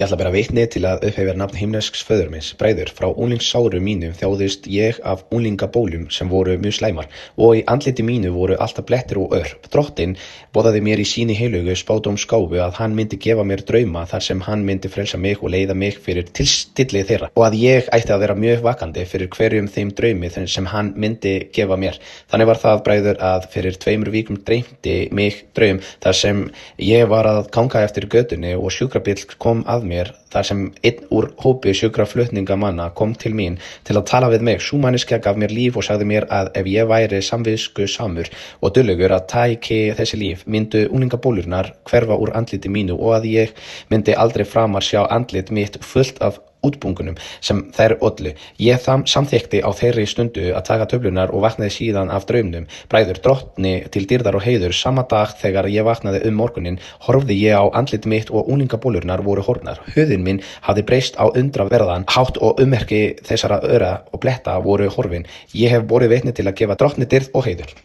Ég ætla að bera vitni til að upphefja nafn himnesks föður minns. Bræður, frá unglingsárum mínum þjáðist ég af unglingabólum sem voru mjög slæmar og í andliti mínu voru alltaf blettir og ör. Drottinn boðaði mér í síni heilugu spádómsgáfu að hann myndi gefa mér drauma þar sem hann myndi frelsa mig og leiða mig fyrir tilstilli þeirra og að ég ætti að vera mjög vakandi fyrir hverjum þeim draumi sem hann myndi gefa mér. Þannig var það, bræður, að fyrir 2 vikum dreymdi mig draum þar sem ég var að ganga eftir götunni og sjúkrabíll kom að mér þar sem einn úr hópi sjúkraflutningamanna kom til mín til að tala við mig. Sú manneskja gaf mér líf og sagði mér að ef ég væri samviskusamur og duglegur að tæki þessi líf myndu unglingabólurnar hverfa úr andliti mínu og að ég myndi aldrei framar sjá andlit mitt fullt af útbungunum sem þær ollu. Ég samþykkti á þeirri stundu að taka töflunar og vaknaði síðan af draumnum. Bræður, Drottni til dýrðar og heiður, sama dag þegar ég vaknaði morguninn horfði ég á andlit mitt og unglingabólurnar voru horfnar. Höfðin minn hafði breyst á undraverðan hátt og ummerki þessara öra og bletta voru horfin. Ég hef borið vitni til að gefa Drottni dýrð og heiður.